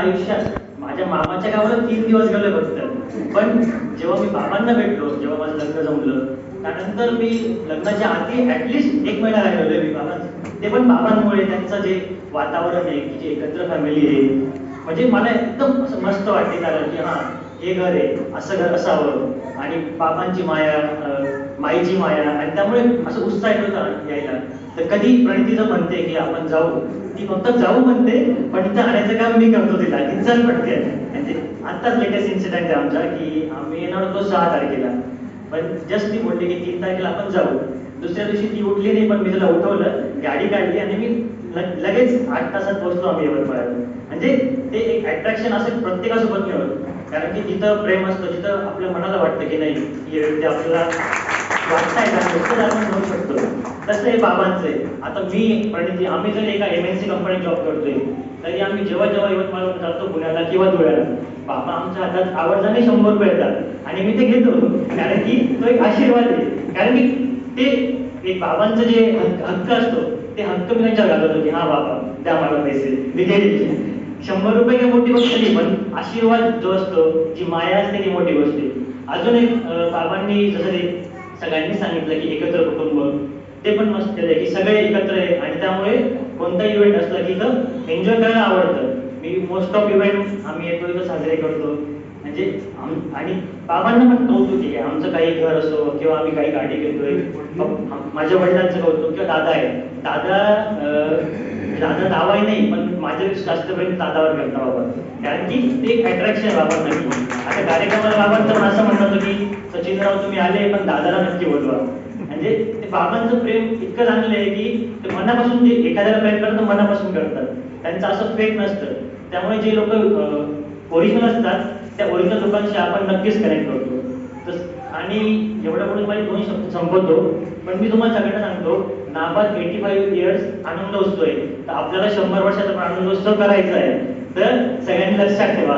आयुष्यात माझ्या मामाच्या गावाला 3 दिवस गेलोय फक्त. पण जेव्हा मी बाबांना भेटलो, जेव्हा माझं लग्न जमलं, त्यानंतर मी लग्नाच्या आधी ऍटलिस्ट 1 महिना राहिलोय मी बाबांचं. ते पण बाबांमुळे, त्यांचं जे वातावरण आहे की जे एकत्र फॅमिली आहे, म्हणजे मला एकदम असं मस्त वाटते कारण की हा हे घर आहे, असं घर असावं आणि बाबांची माया, माईची माया, आणि त्यामुळे असं उत्साह येत होता यायला. तर कधी प्रणितीचं म्हणते की आपण जाऊ, ती फक्त जाऊ म्हणते, पण तिथं आणायचं काम मी करतो तिला, ती चल पटकन. म्हणजे आत्ताच लेटेस्ट इन्सिडेंट आहे आमचा की आम्ही येणार होतो 6 तारखेला, पण जस्ट ती बोलली की 3 तारखेला आपण जाऊ. दुसऱ्या दिवशी ती उठली नाही, पण मी तिला उठवलं, गाडी काढली आणि मी लगेच 8 तासात पोहोचलो आम्ही यवतमाळला. म्हणजे ते एक अट्रॅक्शन असं प्रत्येकासोबत नाही होत, कारण की जिथं प्रेम असतं, जिथं आपल्या मनाला वाटतं की नाही ही व्यक्ती आपल्याला वाटताय का नुसतं आपण म्हणू शकतो. तसं हे बाबांचं आहे. आता मी प्रणिती, आम्ही जर एका MNC कंपनीत जॉब करतोय, तरी आम्ही जेव्हा जेव्हा यवतमाळवर जातो, पुण्याला किंवा धुळ्याला, बाबा आमच्या हातात आवर्जाने 100 रुपये येतात आणि मी ते घेतो, कारण की तो एक आशीर्वाद आहे. कारण की ते एक बाबांचं जे हक्क असतो, ते हक्क मी त्यांच्यावर घालवतो की हा बाबा द्या मला पैसे, मी देईल. 100 रुपये काही मोठी गोष्ट नाही, पण आशीर्वाद जो असतो, जी माया असते, ती मोठी गोष्ट आहे. अजून एक बाबांनी जसं ते सगळ्यांनी सांगितलं की एकत्र कुटुंब, ते पण मस्त केलंय की सगळे एकत्र आहे आणि त्यामुळे कोणता इव्हेंट असला की इथं एन्जॉय करायला आवडतं. मी मोस्ट ऑफ इव्हेंट आम्ही येतो इथं साजरे करतो. म्हणजे आणि बाबांना पण कौतुक आहे, आमचं काही घर असो किंवा आम्ही काही गाडी घेतोय, माझ्या वडिलांचं कौतुक किंवा दादा आहे, दादा दावाही नाही, पण माझ्यापेक्षा जास्त प्रेम दादावर करता बाबा, कारण की ते एक अट्रॅक्शन आहे बाबांना. आता कार्यक्रमाला बाबांचं पण असं म्हणणं होतं की सचिनराव तुम्ही आले, पण दादाला नक्की बोलवा. म्हणजे ते बाबांचं प्रेम इतकं चांगलं आहे की ते मनापासून, जे एखाद्याला प्रेम करतात मनापासून करतात, त्यांचं असं फेक नसतं. त्यामुळे जे लोक ओरिजिनल असतात, त्या ओरिजिनल लोकांशी आपण नक्कीच कनेक्ट करतो. आणि एवढ्या पुढे माझे 2 शब्द संपवतो, पण मी तुम्हाला सगळ्यांना सांगतो, नाबाद 85 इयर्स आनंद उत्सव आहे, तर आपल्याला 100 वर्षाचा आनंदोत्सव करायचा आहे, तर सगळ्यांनी लक्षात ठेवा.